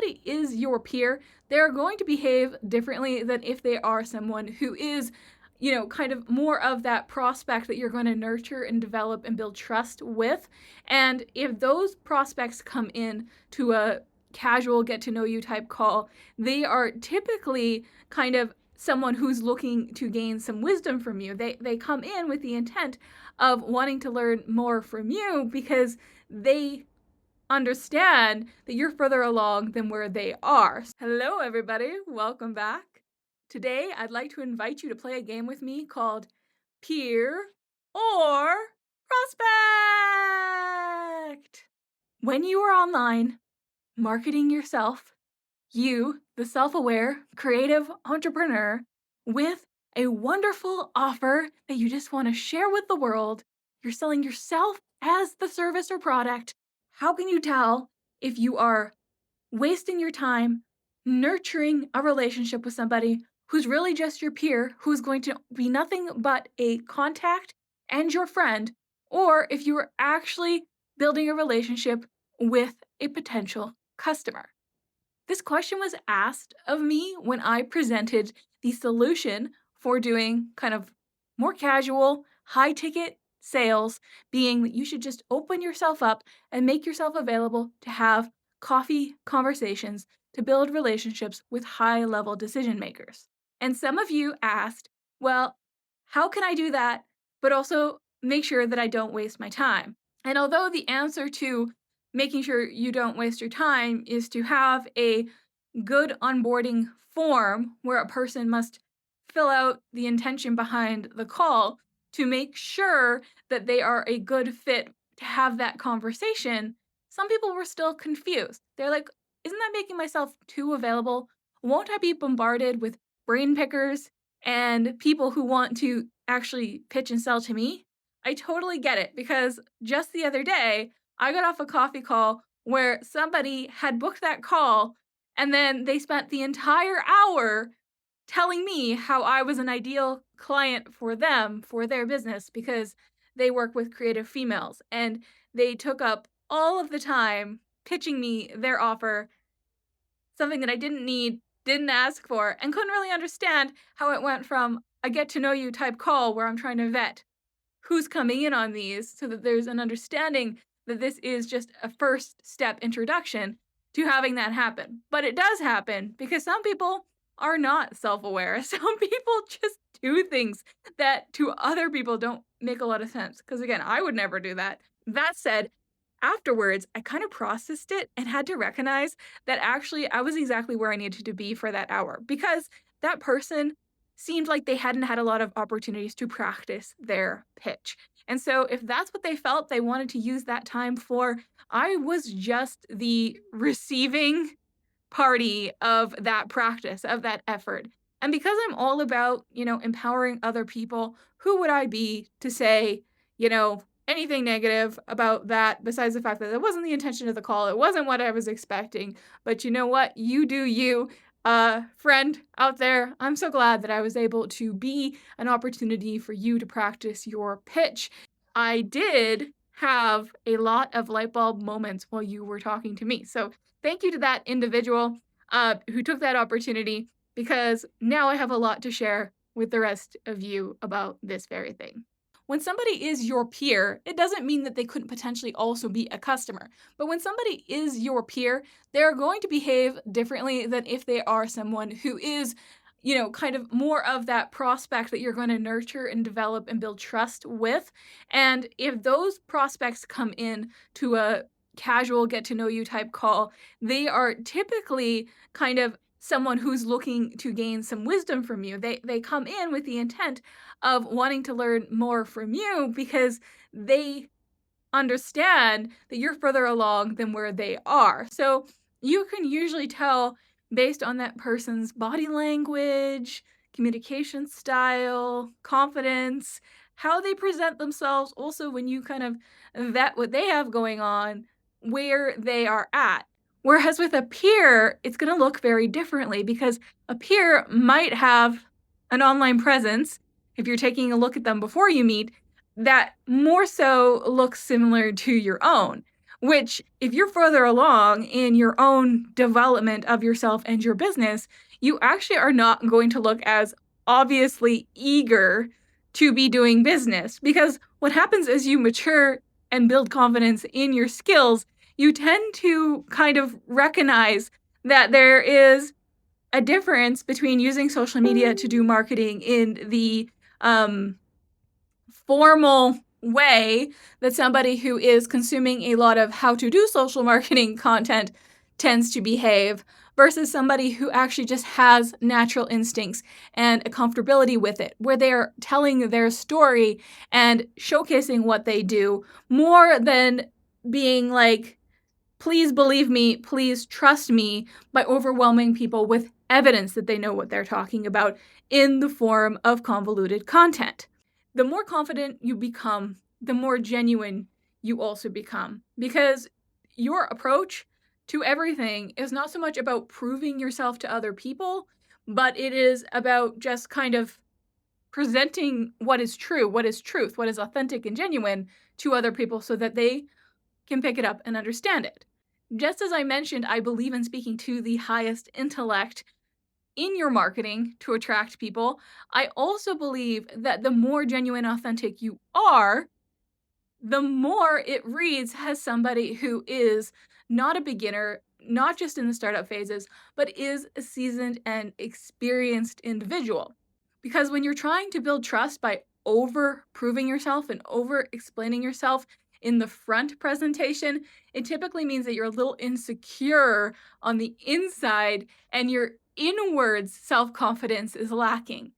somebody is your peer, they're going to behave differently than if they are someone who is, kind of more of that prospect that you're going to nurture and develop and build trust with. And if those prospects come in to a casual get to know you type call, they are typically kind of someone who's looking to gain some wisdom from you. They come in with the intent of wanting to learn more from you because they understand that you're further along than where they are. Hello, everybody. Welcome back. Today, I'd like to invite you to play a game with me called Peer or Prospect. When you are online marketing yourself, you, the self-aware, creative entrepreneur, with a wonderful offer that you just want to share with the world, you're selling yourself as the service or product. How can you tell if you are wasting your time nurturing a relationship with somebody who's really just your peer, who's going to be nothing but a contact and your friend, or if you are actually building a relationship with a potential customer? This question was asked of me when I presented the solution for doing kind of more casual, high ticket sales, being that you should just open yourself up and make yourself available to have coffee conversations to build relationships with high level decision makers. And some of you asked, well, how can I do that, but also make sure that I don't waste my time? And although the answer to making sure you don't waste your time is to have a good onboarding form where a person must fill out the intention behind the call to make sure that they are a good fit to have that conversation, some people were still confused. They're like, isn't that making myself too available? Won't I be bombarded with brain pickers and people who want to actually pitch and sell to me? I totally get it, because just the other day, I got off a coffee call where somebody had booked that call and then they spent the entire hour telling me how I was an ideal client for them, for their business, because they work with creative females. And they took up all of the time pitching me their offer, something that I didn't need, didn't ask for, and couldn't really understand how it went from a get to know you type call where I'm trying to vet who's coming in on these so that there's an understanding that this is just a first step introduction to having that happen. But it does happen because some people are not self-aware. Some people just do things that to other people don't make a lot of sense. Because again, I would never do that. That said, afterwards, I kind of processed it and had to recognize that actually I was exactly where I needed to be for that hour, because that person seemed like they hadn't had a lot of opportunities to practice their pitch. And so if that's what they felt they wanted to use that time for, I was just the receiving party of that practice, of that effort. And because I'm all about, empowering other people, who would I be to say, anything negative about that besides the fact that it wasn't the intention of the call, it wasn't what I was expecting. But you know what? You do you. Friend out there, I'm so glad that I was able to be an opportunity for you to practice your pitch. I did have a lot of light bulb moments while you were talking to me. So thank you to that individual who took that opportunity, because now I have a lot to share with the rest of you about this very thing. When somebody is your peer, it doesn't mean that they couldn't potentially also be a customer. But when somebody is your peer, they're going to behave differently than if they are someone who is, kind of more of that prospect that you're going to nurture and develop and build trust with. And if those prospects come in to a casual get to know you type call, they are typically kind of someone who's looking to gain some wisdom from you. They come in with the intent of wanting to learn more from you because they understand that you're further along than where they are. So you can usually tell based on that person's body language, communication style, confidence, how they present themselves. Also, when you kind of vet what they have going on, where they are at. Whereas with a peer, it's going to look very differently, because a peer might have an online presence, if you're taking a look at them before you meet, that more so looks similar to your own. which if you're further along in your own development of yourself and your business, you actually are not going to look as obviously eager to be doing business, because what happens as you mature and build confidence in your skills, you tend to kind of recognize that there is a difference between using social media to do marketing in the formal way that somebody who is consuming a lot of how to do social marketing content tends to behave, versus somebody who actually just has natural instincts and a comfortability with it, where they're telling their story and showcasing what they do more than being like, please believe me, please trust me, by overwhelming people with evidence that they know what they're talking about in the form of convoluted content. The more confident you become, the more genuine you also become, because your approach to everything is not so much about proving yourself to other people, but it is about just kind of presenting what is true, what is truth, what is authentic and genuine to other people so that they can pick it up and understand it. Just as I mentioned, I believe in speaking to the highest intellect in your marketing to attract people. I also believe that the more genuine, authentic you are, the more it reads as somebody who is not a beginner, not just in the startup phases, but is a seasoned and experienced individual. Because when you're trying to build trust by over proving yourself and over explaining yourself in the front presentation, it typically means that you're a little insecure on the inside and your inwards self confidence is lacking.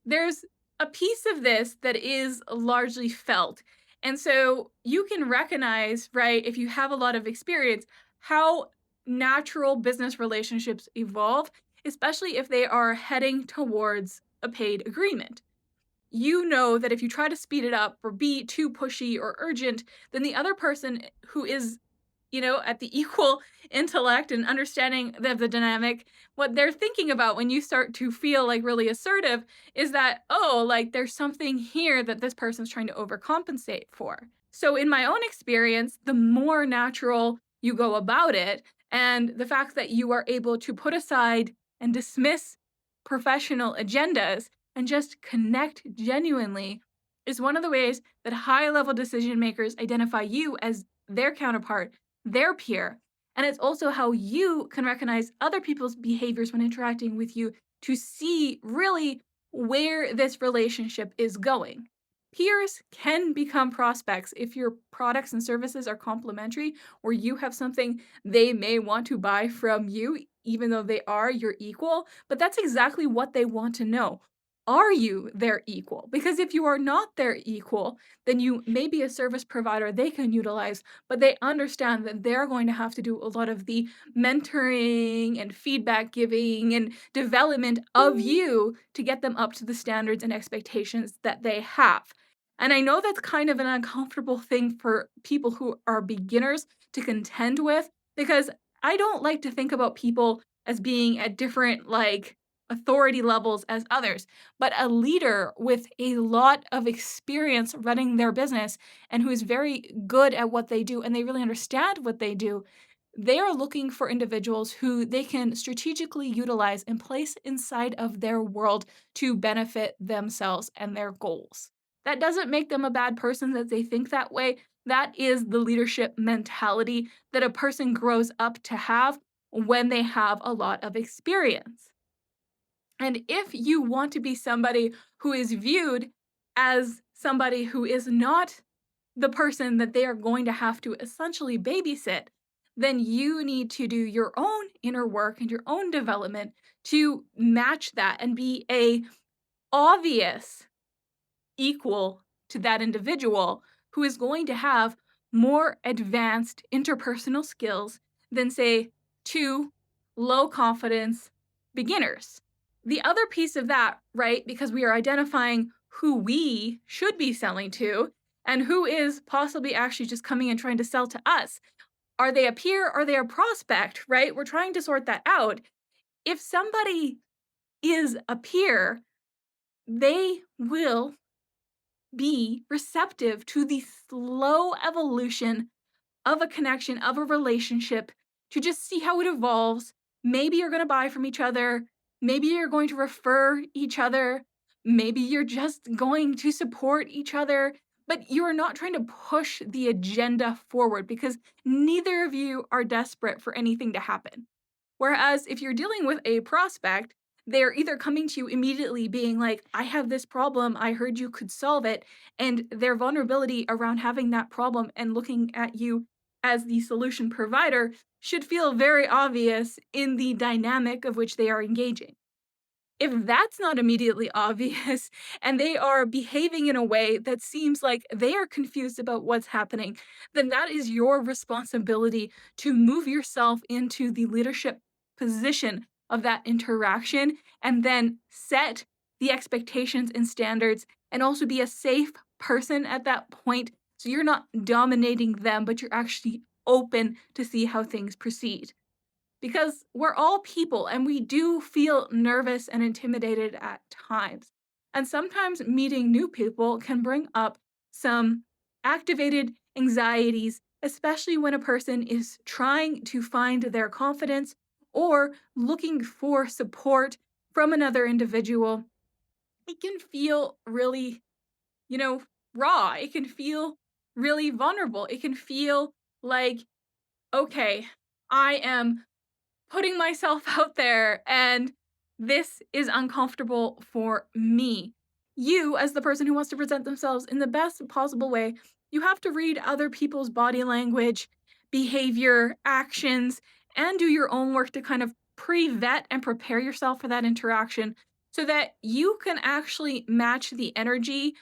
There's a piece of this that is largely felt. And so you can recognize, right, if you have a lot of experience, how natural business relationships evolve, especially if they are heading towards a paid agreement. You know that if you try to speed it up or be too pushy or urgent, then the other person who is, at the equal intellect and understanding of the dynamic, what they're thinking about when you start to feel like really assertive is that, oh, like there's something here that this person's trying to overcompensate for. So, in my own experience, the more natural you go about it, and the fact that you are able to put aside and dismiss professional agendas and just connect genuinely is one of the ways that high level decision makers identify you as their counterpart, their peer. And it's also how you can recognize other people's behaviors when interacting with you to see really where this relationship is going. Peers can become prospects if your products and services are complementary, or you have something they may want to buy from you, even though they are your equal. But that's exactly what they want to know. Are you their equal? Because if you are not their equal, then you may be a service provider they can utilize, but they understand that they're going to have to do a lot of the mentoring and feedback giving and development of you to get them up to the standards and expectations that they have. And I know that's kind of an uncomfortable thing for people who are beginners to contend with, because I don't like to think about people as being at different authority levels as others, but a leader with a lot of experience running their business and who is very good at what they do and they really understand what they do, they are looking for individuals who they can strategically utilize and place inside of their world to benefit themselves and their goals. That doesn't make them a bad person that they think that way. That is the leadership mentality that a person grows up to have when they have a lot of experience. And if you want to be somebody who is viewed as somebody who is not the person that they are going to have to essentially babysit, then you need to do your own inner work and your own development to match that and be a obvious equal to that individual who is going to have more advanced interpersonal skills than, say, two low confidence beginners. The other piece of that, right, because we are identifying who we should be selling to and who is possibly actually just coming and trying to sell to us. Are they a peer? Are they a prospect, right? We're trying to sort that out. If somebody is a peer, they will be receptive to the slow evolution of a connection, of a relationship, to just see how it evolves. Maybe you're going to buy from each other. Maybe you're going to refer each other. Maybe you're just going to support each other, but you're not trying to push the agenda forward because neither of you are desperate for anything to happen. Whereas if you're dealing with a prospect, they're either coming to you immediately being like, I have this problem, I heard you could solve it. And their vulnerability around having that problem and looking at you as the solution provider should feel very obvious in the dynamic of which they are engaging. If that's not immediately obvious and they are behaving in a way that seems like they are confused about what's happening, then that is your responsibility to move yourself into the leadership position of that interaction and then set the expectations and standards and also be a safe person at that point. So you're not dominating them, but you're actually open to see how things proceed because we're all people and we do feel nervous and intimidated at times. And sometimes meeting new people can bring up some activated anxieties, especially when a person is trying to find their confidence or looking for support from another individual. It can feel really, you know, raw. It can feel really vulnerable. It can feel like, okay, I am putting myself out there and this is uncomfortable for me. You, as the person who wants to present themselves in the best possible way, you have to read other people's body language, behavior, actions, and do your own work to kind of pre vet and prepare yourself for that interaction so that you can actually match the energy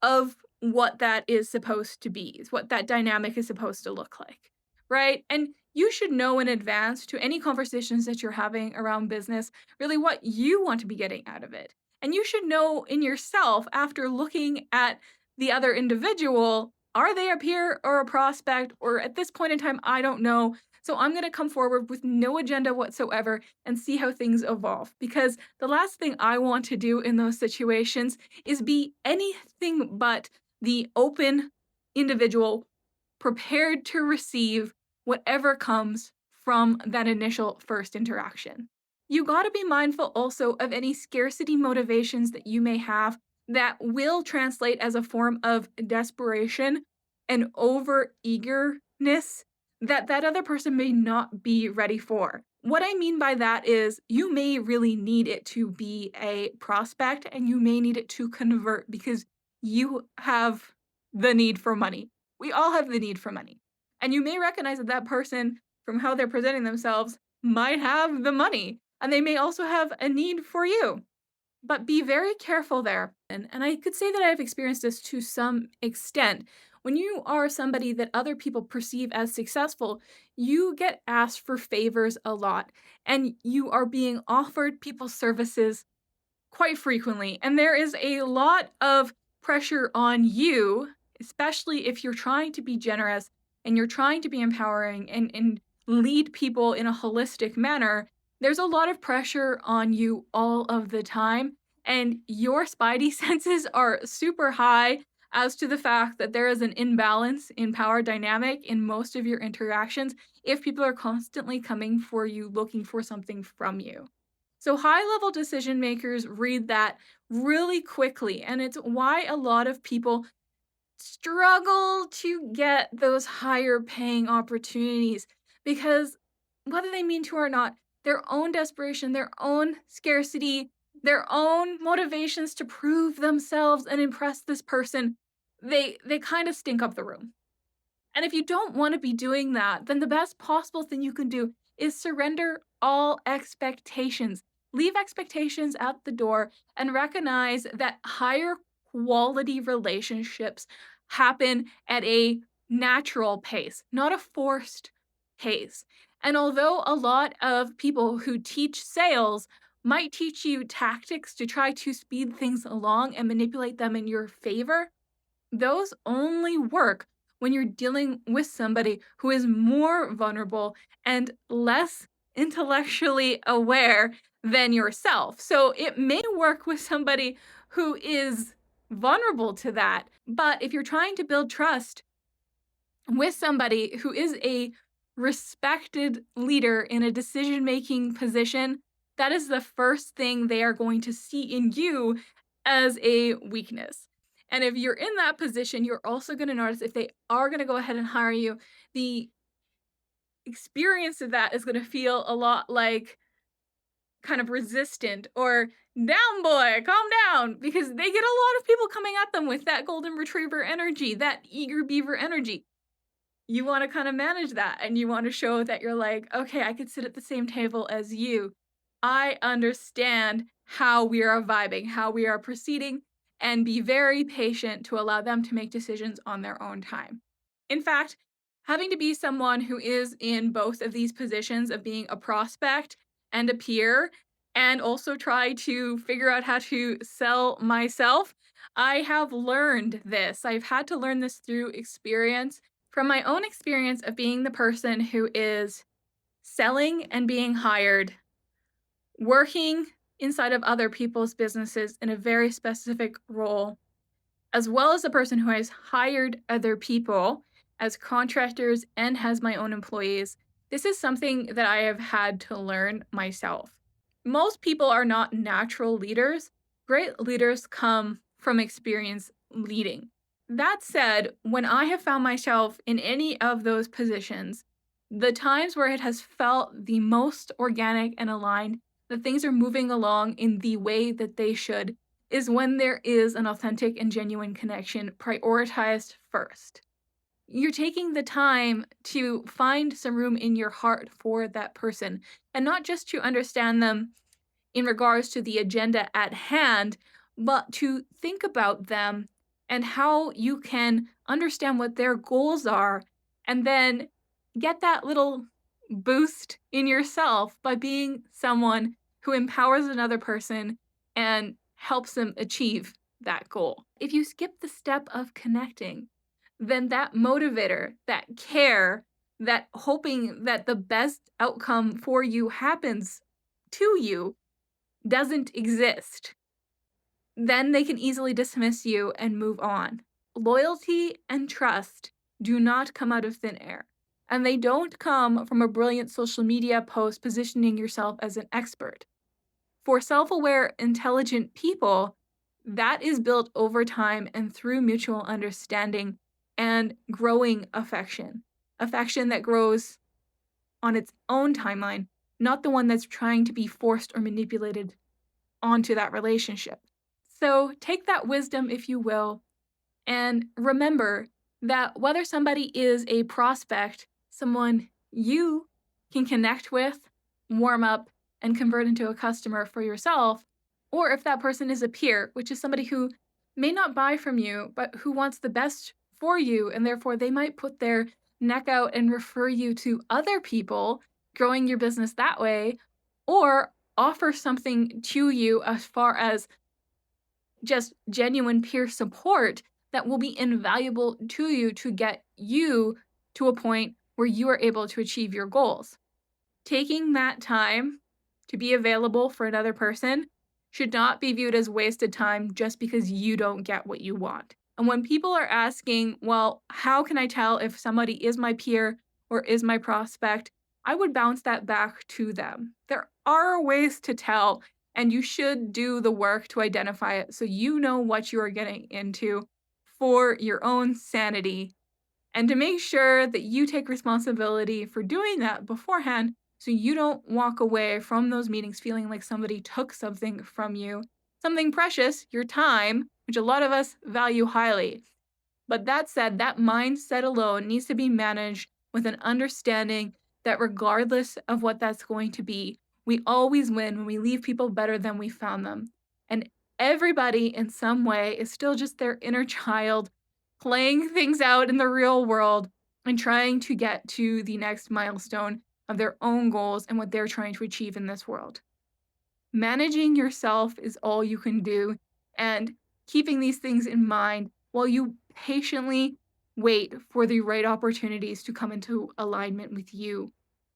of what that is supposed to be, is what that dynamic is supposed to look like, right? And you should know in advance to any conversations that you're having around business, really what you want to be getting out of it. And you should know in yourself after looking at the other individual, are they a peer or a prospect? Or at this point in time, I don't know. So I'm going to come forward with no agenda whatsoever and see how things evolve. Because the last thing I want to do in those situations is be anything but the open individual prepared to receive whatever comes from that initial first interaction. You got to be mindful also of any scarcity motivations that you may have that will translate as a form of desperation and over eagerness that that other person may not be ready for. What I mean by that is you may really need it to be a prospect and you may need it to convert because you have the need for money. We all have the need for money. And you may recognize that that person, from how they're presenting themselves, might have the money. And they may also have a need for you. But be very careful there. And I could say that I've experienced this to some extent. When you are somebody that other people perceive as successful, you get asked for favors a lot. And you are being offered people's services quite frequently. And there is a lot of pressure on you, especially if you're trying to be generous and you're trying to be empowering and lead people in a holistic manner. There's a lot of pressure on you all of the time. And your spidey senses are super high as to the fact that there is an imbalance in power dynamic in most of your interactions if people are constantly coming for you looking for something from you. So, high level decision makers read that really quickly, and it's why a lot of people struggle to get those higher paying opportunities because, whether they mean to or not, their own desperation, their own scarcity, their own motivations to prove themselves and impress this person, they kind of stink up the room. And if you don't want to be doing that, then the best possible thing you can do is surrender all expectations. Leave expectations at the door and recognize that higher quality relationships happen at a natural pace, not a forced pace. And although a lot of people who teach sales might teach you tactics to try to speed things along and manipulate them in your favor, those only work when you're dealing with somebody who is more vulnerable and less intellectually aware than yourself. So it may work with somebody who is vulnerable to that, but if you're trying to build trust with somebody who is a respected leader in a decision-making position, that is the first thing they are going to see in you as a weakness. And if you're in that position, you're also going to notice if they are going to go ahead and hire you, the experience of that is going to feel a lot like kind of resistant or down boy, calm down, because they get a lot of people coming at them with that golden retriever energy, that eager beaver energy. You want to kind of manage that and you want to show that you're like, okay, I could sit at the same table as you. I understand how we are vibing, how we are proceeding, and be very patient to allow them to make decisions on their own time. In fact, having to be someone who is in both of these positions of being a prospect and a peer, and also try to figure out how to sell myself, I have learned this. I've had to learn this through experience from my own experience of being the person who is selling and being hired, working inside of other people's businesses in a very specific role, as well as the person who has hired other people as contractors and has my own employees. This is something that I have had to learn myself. Most people are not natural leaders. Great leaders come from experience leading. That said, when I have found myself in any of those positions, the times where it has felt the most organic and aligned, that things are moving along in the way that they should, is when there is an authentic and genuine connection prioritized first. You're taking the time to find some room in your heart for that person, and not just to understand them in regards to the agenda at hand, but to think about them and how you can understand what their goals are, and then get that little boost in yourself by being someone who empowers another person and helps them achieve that goal. If you skip the step of connecting, then that motivator, that care, that hoping that the best outcome for you happens to you doesn't exist. Then they can easily dismiss you and move on. Loyalty and trust do not come out of thin air, and they don't come from a brilliant social media post positioning yourself as an expert. For self aware, intelligent people, that is built over time and through mutual understanding and growing affection. Affection that grows on its own timeline, not the one that's trying to be forced or manipulated onto that relationship. So take that wisdom, if you will, and remember that whether somebody is a prospect, someone you can connect with, warm up, and convert into a customer for yourself, or if that person is a peer, which is somebody who may not buy from you, but who wants the best for you, and therefore they might put their neck out and refer you to other people, growing your business that way, or offer something to you as far as just genuine peer support that will be invaluable to you to get you to a point where you are able to achieve your goals. Taking that time to be available for another person should not be viewed as wasted time just because you don't get what you want. And when people are asking, well, how can I tell if somebody is my peer or is my prospect? I would bounce that back to them. There are ways to tell, and you should do the work to identify it so you know what you are getting into for your own sanity, and to make sure that you take responsibility for doing that beforehand so you don't walk away from those meetings feeling like somebody took something from you, something precious, your time, which a lot of us value highly. But that said, that mindset alone needs to be managed with an understanding that regardless of what that's going to be, we always win when we leave people better than we found them. And everybody in some way is still just their inner child playing things out in the real world and trying to get to the next milestone of their own goals and what they're trying to achieve in this world. Managing yourself is all you can do, and keeping these things in mind while you patiently wait for the right opportunities to come into alignment with you.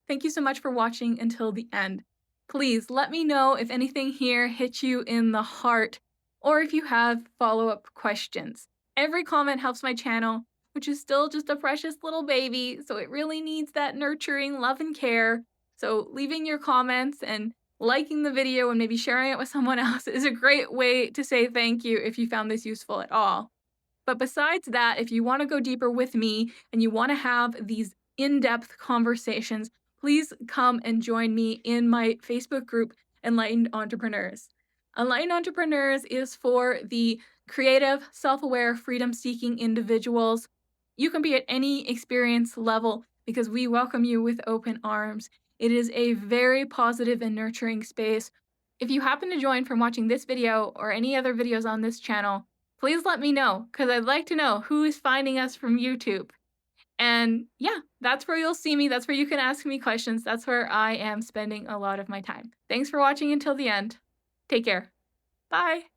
Thank you so much for watching until the end. Please let me know if anything here hits you in the heart or if you have follow-up questions. Every comment helps my channel. which is still just a precious little baby, so it really needs that nurturing love and care. So leaving your comments and liking the video and maybe sharing it with someone else is a great way to say thank you if you found this useful at all. But besides that, if you want to go deeper with me and you want to have these in depth conversations, please come and join me in my Facebook group, Enlightened Entrepreneurs. Enlightened Entrepreneurs is for the creative, self aware, freedom seeking individuals. You can be at any experience level because we welcome you with open arms. It is a very positive and nurturing space. If you happen to join from watching this video or any other videos on this channel, please let me know because I'd like to know who is finding us from YouTube. And yeah, that's where you'll see me. That's where you can ask me questions. That's where I am spending a lot of my time. Thanks for watching until the end. Take care. Bye.